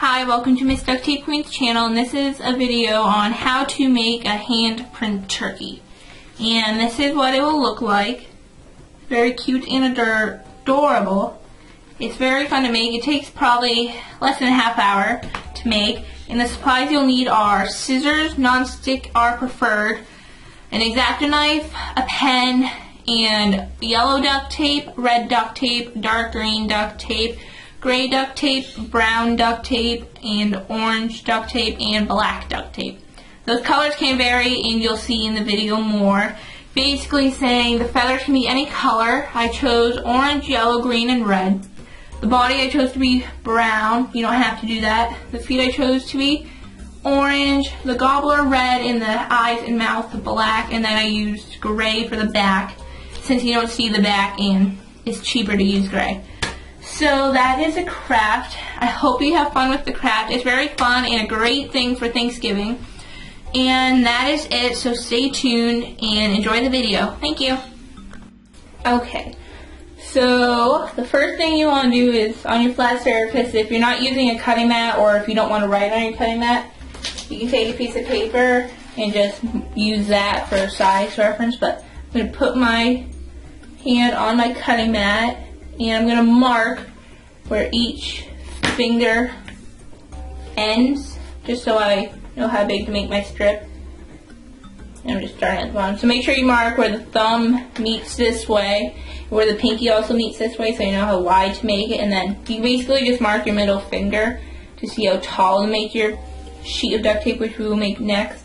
Hi, welcome to Miss Duct Tape Queen's channel, and this is a video on how to make a hand print turkey. And this is what it will look like. Very cute and adorable. It's very fun to make. It takes probably less than a half hour to make. And the supplies you'll need are scissors, non-stick are preferred, an X-Acto knife, a pen, and yellow duct tape, red duct tape, dark green duct tape, gray duct tape, brown duct tape, and orange duct tape, and black duct tape. Those colors can vary, and you'll see in the video more. Basically saying the feathers can be any color. I chose orange, yellow, green, and red. The body I chose to be brown. You don't have to do that. The feet I chose to be orange, the gobbler red, and the eyes and mouth black, and then I used gray for the back since you don't see the back and it's cheaper to use gray. So that is a craft. I hope you have fun with the craft. It's very fun and a great thing for Thanksgiving. And that is it, so stay tuned and enjoy the video. Thank you. Okay, so the first thing you want to do is on your flat surface, if you're not using a cutting mat or if you don't want to write on your cutting mat, you can take a piece of paper and just use that for size reference. But I'm going to put my hand on my cutting mat and I'm going to mark where each finger ends, just so I know how big to make my strip. And I'm just starting at the bottom. So make sure you mark where the thumb meets this way, where the pinky also meets this way, so you know how wide to make it. And then you basically just mark your middle finger to see how tall to make your sheet of duct tape, which we will make next.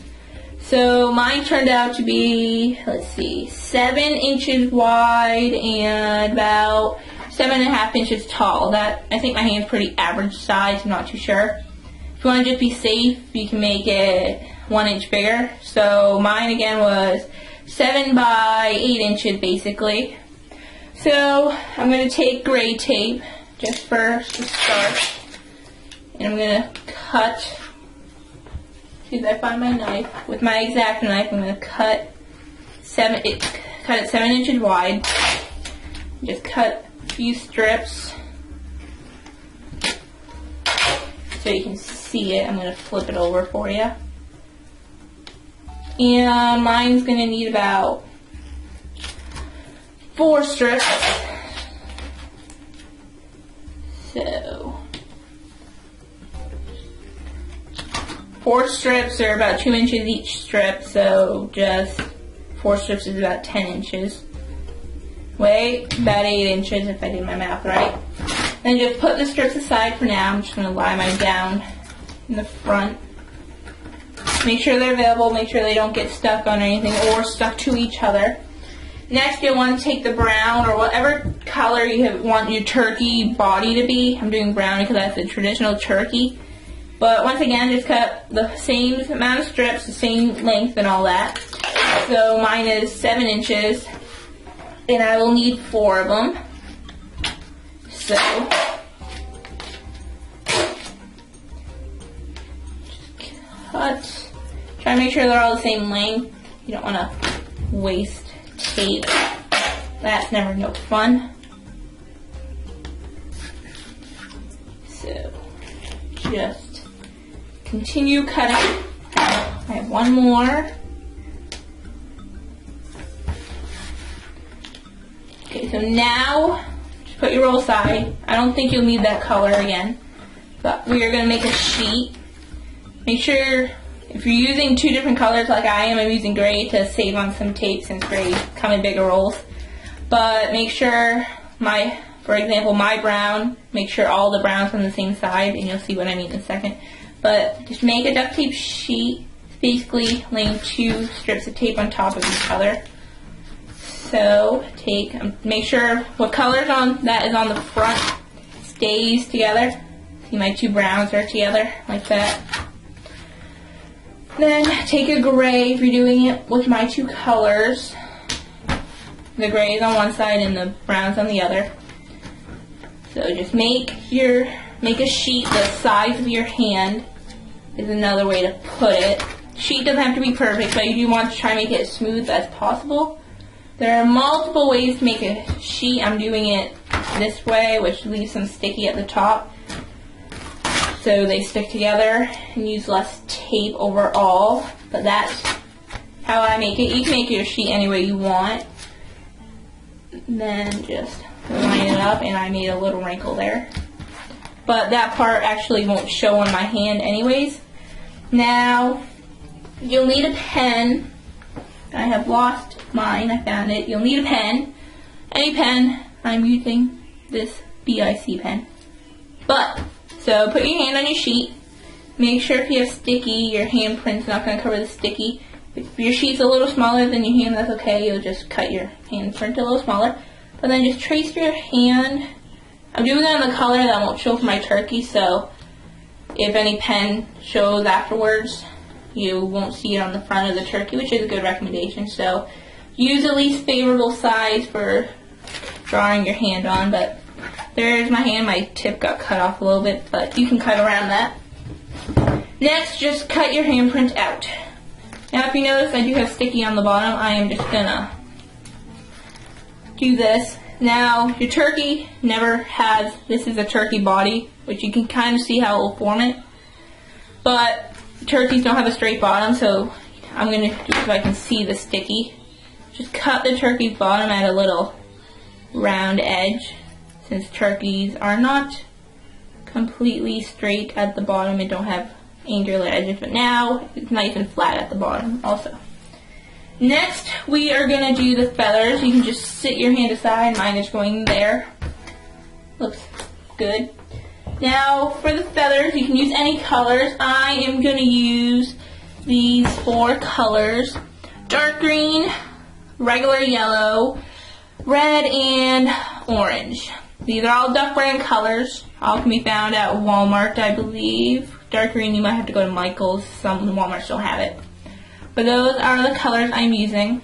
So mine turned out to be, let's see, 7 inches wide and about 7.5 inches tall. That, I think my hand's pretty average size, I'm not too sure. If you want to just be safe, you can make it 1 inch bigger. So mine again was 7 by 8 inches basically. So I'm going to take gray tape just first to start. And I'm going to cut, see if I find my knife. With my X-Acto knife, I'm going to cut it 7 inches wide. Just cut a few strips so you can see it. I'm going to flip it over for you. And mine's going to need about 4 strips. So 4 strips are about 2 inches each strip, so just 4 strips is about 10 inches. Wait, about 8 inches if I did my math right. Then just put the strips aside for now. I'm just going to lie mine down in the front. Make sure they're available, make sure they don't get stuck on anything or stuck to each other. Next, you'll want to take the brown or whatever color you want your turkey body to be. I'm doing brown because that's the traditional turkey. But once again, just cut the same amount of strips, the same length and all that. So mine is 7 inches, and I will need 4 of them. So just cut. Try to make sure they're all the same length. You don't want to waste tape. That's never no fun. So just continue cutting. I have one more. Okay, so now just put your roll aside. I don't think you'll need that color again, but we are going to make a sheet. Make sure if you're using 2 different colors like I am, I'm using gray to save on some tape since gray come in bigger rolls. But make sure for example, my brown, make sure all the browns on the same side, and you'll see what I mean in a second. But just make a duct tape sheet, basically laying 2 strips of tape on top of each other. So make sure what color's on that is on the front stays together. See, my 2 browns are together like that. Then take a gray if you're doing it with my 2 colors. The gray is on one side and the brown's on the other. So just make a sheet the size of your hand is another way to put it. Sheet doesn't have to be perfect, but you do want to try and make it as smooth as possible. There are multiple ways to make a sheet. I'm doing it this way, which leaves some sticky at the top. so they stick together, and use less tape overall. But that's how I make it. You can make your sheet any way you want. Then just line it up, and I made a little wrinkle there. But that part actually won't show on my hand anyways. Now, you'll need a pen. I have lost mine. I found it. You'll need a pen. Any pen. I'm using this BIC pen. So put your hand on your sheet. Make sure if you have sticky, your handprint's not going to cover the sticky. If your sheet's a little smaller than your hand, that's okay. You'll just cut your handprint a little smaller. But then just trace your hand. I'm doing it on the color that won't show for my turkey, so if any pen shows afterwards, you won't see it on the front of the turkey, which is a good recommendation. So use the least favorable size for drawing your hand on. But there's my hand. My tip got cut off a little bit, but you can cut around that. Next, just cut your handprint out. Now if you notice I do have sticky on the bottom, I am just gonna do this. Now your turkey never has, this is a turkey body, which you can kind of see how it will form it. But turkeys don't have a straight bottom, so I'm gonna do so I can see the sticky. Just cut the turkey bottom at a little round edge, since turkeys are not completely straight at the bottom and don't have angular edges, but now it's nice and flat at the bottom also. Next, we are going to do the feathers. You can just sit your hand aside. Mine is going there. Looks good. Now, for the feathers, you can use any colors. I am going to use these 4 colors. Dark green, regular yellow, red, and orange. These are all Duct brand colors. All can be found at Walmart, I believe. Dark green, you might have to go to Michael's. Some Walmarts don't have it. But those are the colors I'm using.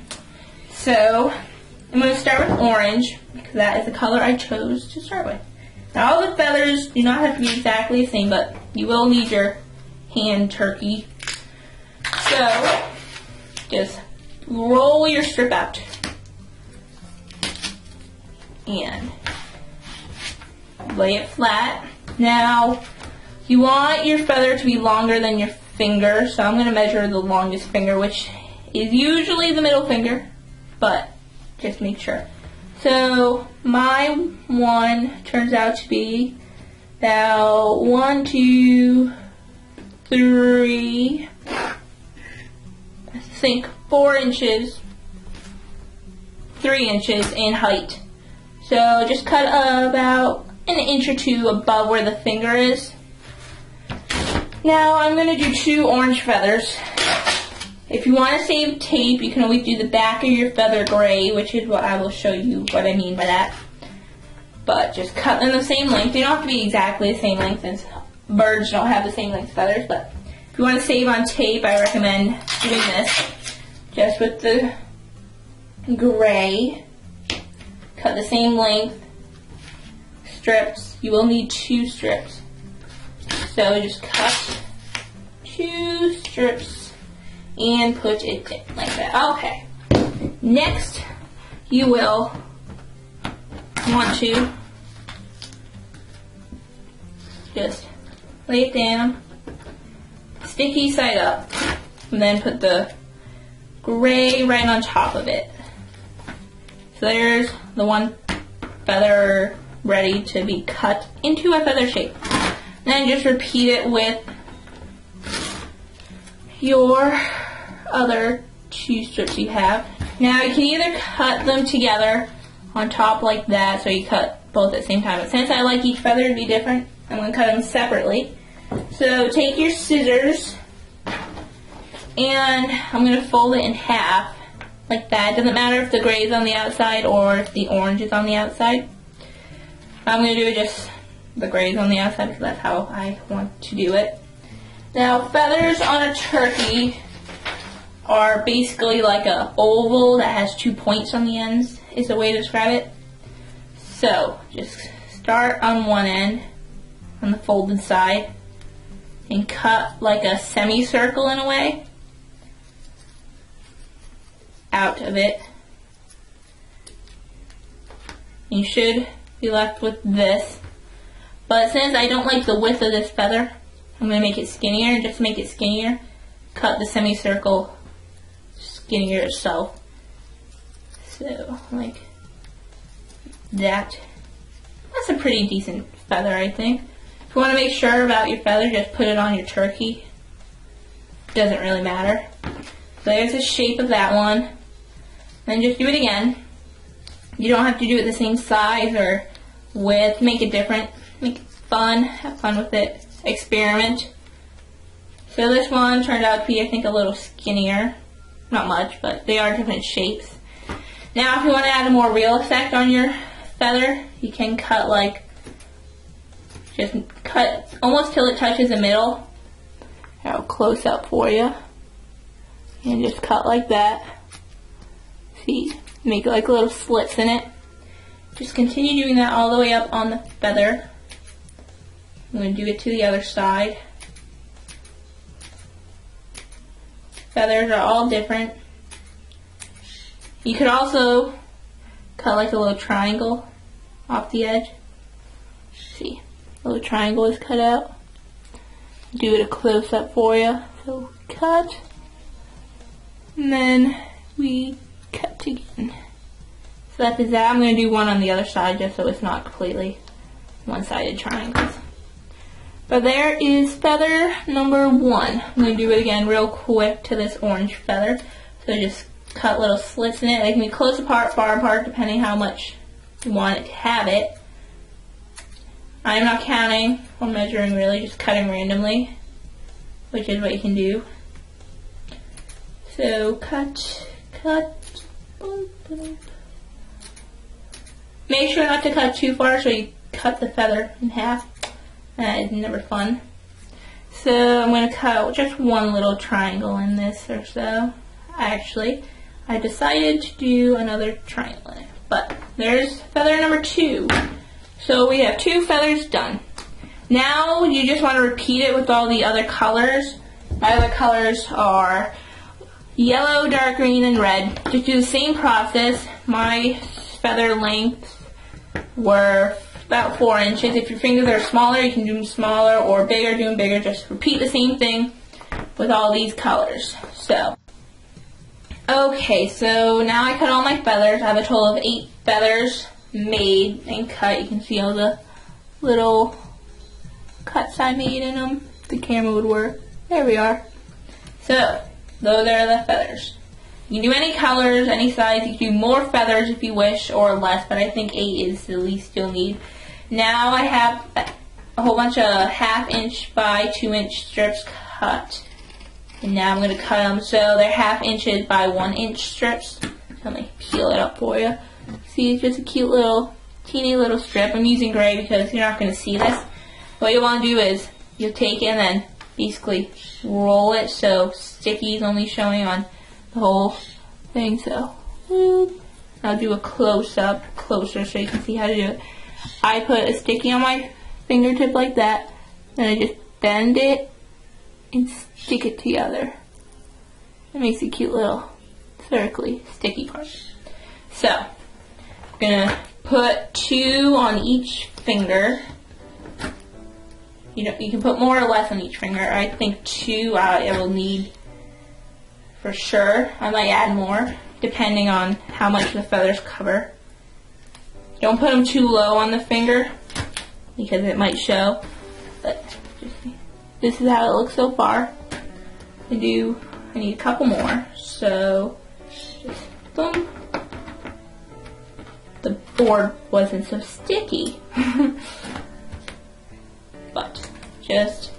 So, I'm going to start with orange, because that is the color I chose to start with. Now, all the feathers do not have to be exactly the same, but you will need your hand turkey. So, just roll your strip out. And lay it flat. Now, you want your feather to be longer than your finger, so I'm going to measure the longest finger, which is usually the middle finger, but just make sure. So my one turns out to be about 1, 2, 3, I think 4 inches, 3 inches in height. So just cut about an inch or 2 above where the finger is. Now I'm going to do 2 orange feathers. If you want to save tape, you can always do the back of your feather gray, which is what I will show you what I mean by that. But just cut them the same length. They don't have to be exactly the same length, since birds don't have the same length feathers. But if you want to save on tape, I recommend doing this. Just with the gray, cut the same length strips. You will need 2 strips. So just cut 2 strips and put it in like that. Okay. Next, you will want to just lay it down, sticky side up, and then put the gray right on top of it. So there's the one feather ready to be cut into a feather shape. Then just repeat it with your other 2 strips you have. Now you can either cut them together on top like that, so you cut both at the same time. But since I like each feather to be different, I'm going to cut them separately. So take your scissors, and I'm going to fold it in half like that. It doesn't matter if the gray is on the outside or if the orange is on the outside. I'm going to do it just the grays on the outside, because that's how I want to do it. Now, feathers on a turkey are basically like an oval that has 2 points on the ends, is the way to describe it. So, just start on one end, on the folded side, and cut like a semicircle in a way out of it. And you should be left with this. But since I don't like the width of this feather, I'm going to make it skinnier. Just to make it skinnier, cut the semicircle skinnier itself. So, like that. That's a pretty decent feather, I think. If you want to make sure about your feather, just put it on your turkey. Doesn't really matter. So there's the shape of that one. Then just do it again. You don't have to do it the same size or width. Make it different. Make it fun. Have fun with it. Experiment. So this one turned out to be, I think, a little skinnier. Not much, but they are different shapes. Now if you want to add a more real effect on your feather, you can cut like, just cut almost till it touches the middle. I'll close up for you. And just cut like that. See, make like little slits in it. Just continue doing that all the way up on the feather. I'm going to do it to the other side. Feathers are all different. You could also cut like a little triangle off the edge. See, a little triangle is cut out. Do it a close up for you. So cut, and then we cut again. So that is that. I'm going to do one on the other side just so it's not completely one-sided triangles. But there is feather number 1. I'm going to do it again real quick to this orange feather. So just cut little slits in it. They can be close apart, far apart, depending how much you want it to have it. I am not counting or measuring really, just cutting randomly, which is what you can do. So cut, cut. Make sure not to cut too far so you cut the feather in half. That is never fun. So I'm going to cut just one little triangle in this or so. Actually, I decided to do another triangle in it. But there's feather number 2. So we have 2 feathers done. Now you just want to repeat it with all the other colors. My other colors are yellow, dark green, and red. Just do the same process. My feather lengths were about 4 inches. If your fingers are smaller, you can do them smaller, or bigger, do them bigger. Just repeat the same thing with all these colors. So, okay, so now I cut all my feathers. I have a total of 8 feathers made and cut. You can see all the little cuts I made in them. The camera would work. There we are. So, those are the feathers. You can do any colors, any size. You can do more feathers if you wish, or less, but I think 8 is the least you'll need. Now I have a whole bunch of 1/2 inch by 2 inch strips cut. And now I'm going to cut them so they're 1/2 inches by 1 inch strips. Let me peel it up for you. See, it's just a cute little, teeny little strip. I'm using gray because you're not going to see this. What you want to do is you'll take it and then basically roll it so sticky is only showing on the whole thing. So I'll do a close up closer so you can see how to do it. I put a sticky on my fingertip like that, then I just bend it and stick it together. It makes a cute little circly sticky part. So I'm gonna put 2 on each finger. You can put more or less on each finger. I think 2 I will need for sure. I might add more depending on how much the feathers cover. Don't put them too low on the finger because it might show. But this is how it looks so far. I need a couple more. So just boom. The board wasn't so sticky. But just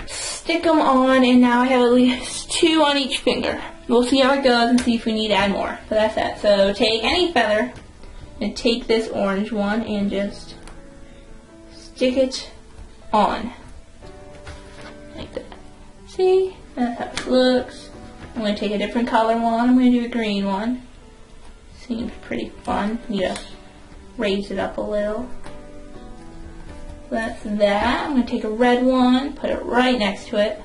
stick them on, and now I have at least 2 on each finger. We'll see how it goes and see if we need to add more. But that's that. So take any feather and take this orange one and just stick it on. Like that. See? That's how it looks. I'm going to take a different color one. I'm going to do a green one. Seems pretty fun. You just raise it up a little. That's that. I'm going to take a red one, put it right next to it.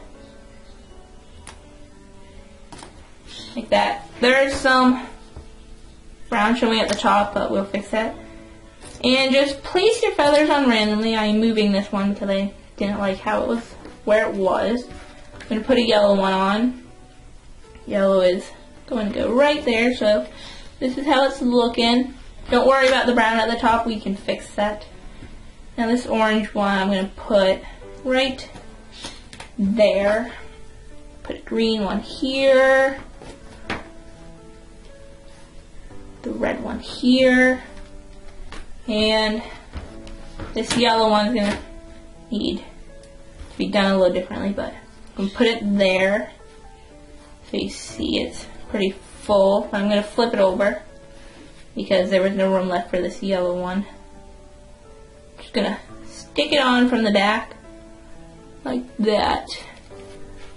Like that. There's some brown showing at the top, but we'll fix that. And just place your feathers on randomly. I am moving this one because I didn't like how it was, where it was. I'm going to put a yellow one on. Yellow is going to go right there, so this is how it's looking. Don't worry about the brown at the top, we can fix that. Now this orange one I'm going to put right there. Put a green one here. The red one here. And this yellow one's going to need to be done a little differently, but I'm going to put it there so you see it's pretty full. I'm going to flip it over because there was no room left for this yellow one. Just going to stick it on from the back like that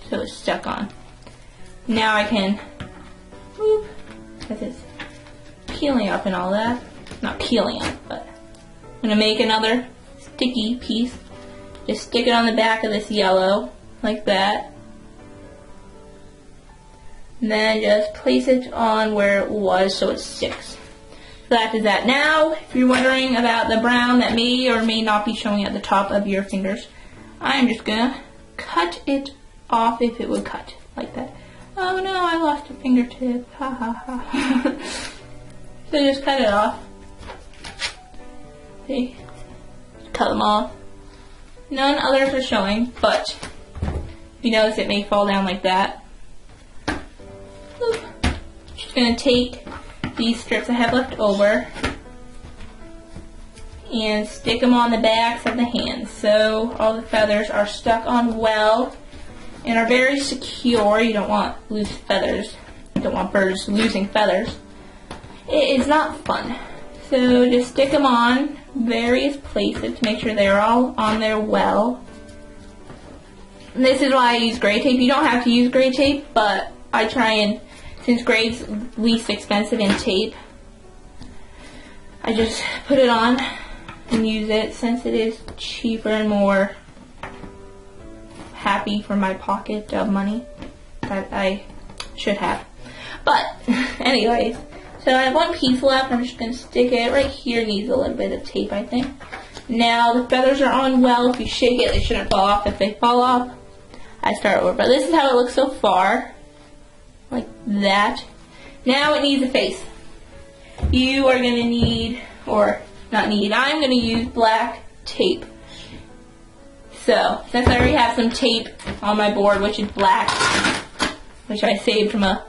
so it's stuck on. Now I can move because it's peeling up and all that. Not peeling up, but I'm going to make another sticky piece. Just stick it on the back of this yellow like that. And then just place it on where it was so it sticks. So that is that. Now, if you're wondering about the brown that may or may not be showing at the top of your fingers, I'm just going to cut it off if it would cut like that. Oh no, I lost a fingertip. Ha ha ha. So just cut it off. See? Cut them off. None others are showing, but if you notice it may fall down like that. Just going to take these strips I have left over and stick them on the backs of the hands so all the feathers are stuck on well and are very secure. You don't want loose feathers. You don't want birds losing feathers. It is not fun. So just stick them on various places to make sure they're all on there well. And this is why I use gray tape. You don't have to use gray tape, but I try and, since gray's least expensive in tape, I just put it on and use it since it is cheaper and more happy for my pocket of money that I should have. But anyways, so I have one piece left. I'm just going to stick it right here. Needs a little bit of tape, I think. Now the feathers are on well. If you shake it, they shouldn't fall off. If they fall off, I start over. But this is how it looks so far. Like that. Now it needs a face. You are going to need, or not need, I'm going to use black tape. So, since I already have some tape on my board, which is black, which I saved from a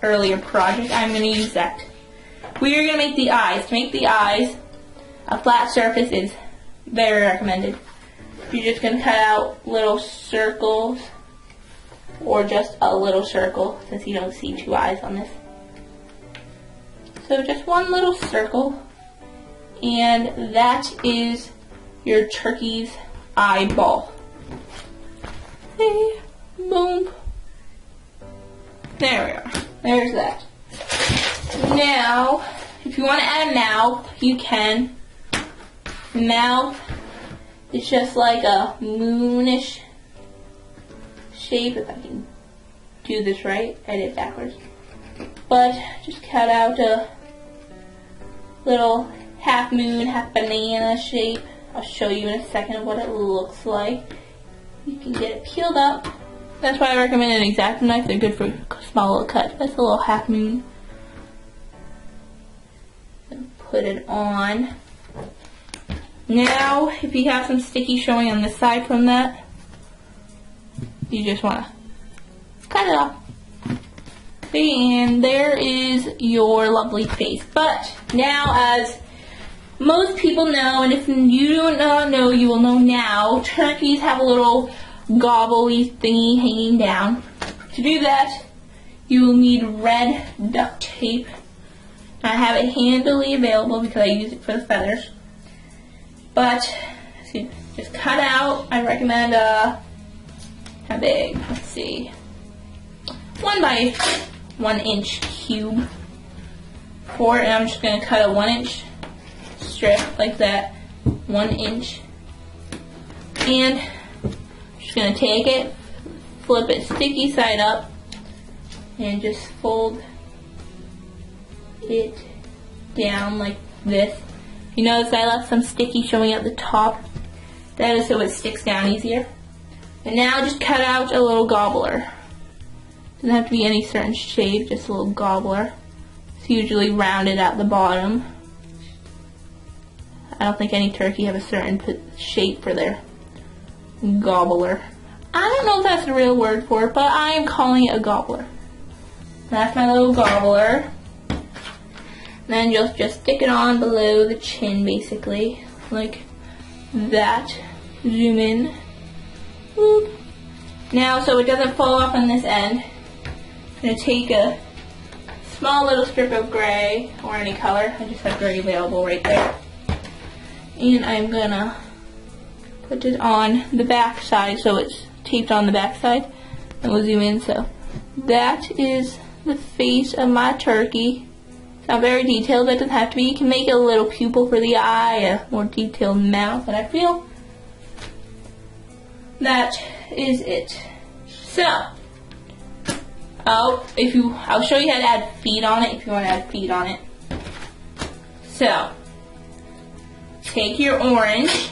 earlier project, I'm going to use that. We are going to make the eyes. To make the eyes, a flat surface is very recommended. You're just going to cut out little circles, or just a little circle, since you don't see two eyes on this. So just one little circle, and that is your turkey's eyeball. Hey, boom. There we are. There's that. Now, if you want to add a mouth, you can. Mouth is just like a moonish shape, if I can do this right. I did it backwards. But just cut out a little half moon, half banana shape. I'll show you in a second what it looks like. You can get it peeled up. That's why I recommend an X-Acto knife. They're good for small little cuts. That's a little half moon. And put it on. Now, if you have some sticky showing on this side from that, you just want to cut it off. And there is your lovely face. But now, as most people know, and if you do not know, you will know now, turkeys have a little gobble-y thingy hanging down. To do that, you will need red duct tape. I have it handily available because I use it for the feathers. But, see, just cut out, I recommend, how big? Let's see, 1 by 1 inch cube for it, and I'm just going to cut a 1 inch strip like that, 1 inch, and I'm just going to take it, flip it sticky side up, and just fold it down like this. You notice I left some sticky showing at the top. That is so it sticks down easier. And now just cut out a little gobbler. Doesn't have to be any certain shape, just a little gobbler. It's usually rounded at the bottom. I don't think any turkey have a certain shape for their gobbler. I don't know if that's the real word for it, but I am calling it a gobbler. That's my little gobbler. Then you'll just stick it on below the chin, basically, like that. Zoom in. Boop. Now, so it doesn't fall off on this end, I'm going to take a small little strip of gray, or any color. I just have gray available right there. And I'm going to put it on the back side, so it's taped on the back side. And we'll zoom in. So that is the face of my turkey. It's not very detailed, but it doesn't have to be. You can make a little pupil for the eye, a more detailed mouth, and I feel that is it. So, I'll show you how to add feet on it if you want to add feet on it. So, take your orange,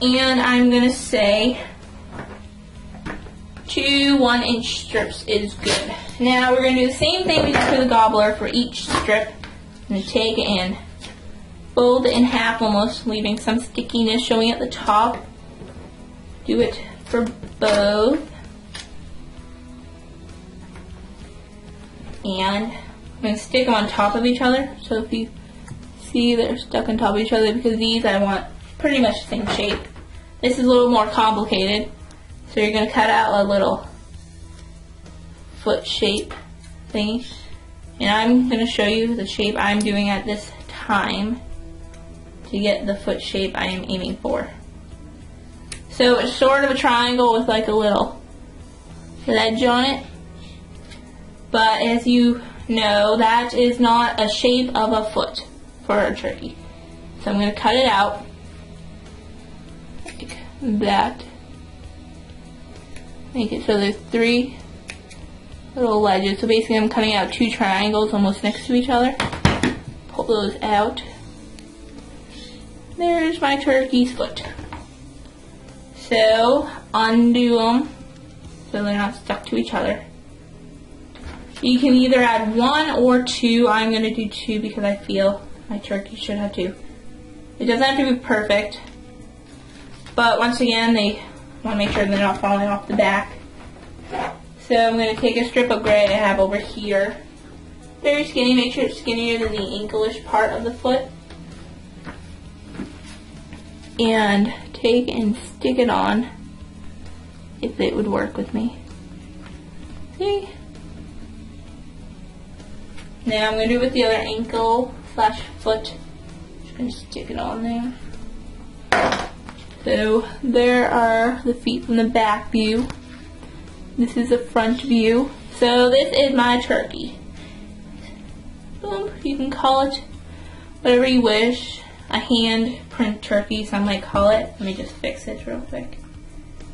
and I'm going to say 2 1-inch strips is good. Now we're going to do the same thing we did for the gobbler for each strip. I'm going to take it and fold it in half almost, leaving some stickiness showing at the top. Do it for both. And I'm going to stick them on top of each other. So if you see they're stuck on top of each other, because these I want pretty much the same shape. This is a little more complicated. So you're going to cut out a little foot shape thingy. And I'm going to show you the shape I'm doing at this time to get the foot shape I am aiming for. So it's sort of a triangle with like a little ledge on it. But as you know, that is not a shape of a foot for a turkey. So I'm going to cut it out like that. Make it so there's 3 little ledges. So basically I'm cutting out 2 triangles almost next to each other. Pull those out. There's my turkey's foot. So undo them so they're not stuck to each other. You can either add 1 or 2. I'm going to do 2 because I feel my turkey should have 2. It doesn't have to be perfect, but once again they want to make sure they're not falling off the back. So I'm going to take a strip of gray I have over here. Very skinny, make sure it's skinnier than the ankle-ish part of the foot. And take and stick it on, if it would work with me. See? Now I'm going to do it with the other ankle / foot. Just going to stick it on there. So there are the feet from the back view. This is the front view. So this is my turkey. Boom. You can call it whatever you wish. A hand print turkey, some might call it. Let me just fix it real quick.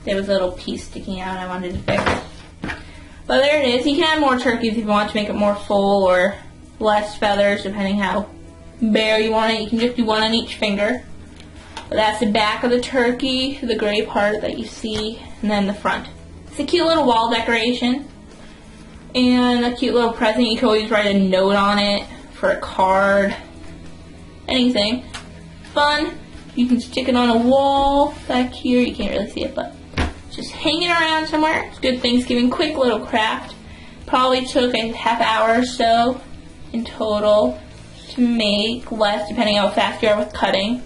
There was a little piece sticking out I wanted to fix. But there it is. You can add more turkeys if you want to make it more full or less feathers, depending how bare you want it. You can just do 1 on each finger. But that's the back of the turkey, the gray part that you see, and then the front. It's a cute little wall decoration and a cute little present. You can always write a note on it for a card, anything. Fun. You can stick it on a wall back here. You can't really see it, but just hang it around somewhere. It's good Thanksgiving, quick little craft. Probably took a half hour or so in total to make, less depending on how fast you are with cutting.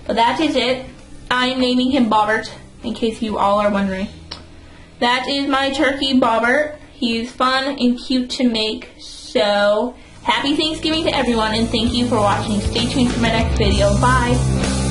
But that is it. I am naming him Bobbert, in case you all are wondering. That is my turkey, Bobbert. He is fun and cute to make. So, happy Thanksgiving to everyone, and thank you for watching. Stay tuned for my next video. Bye!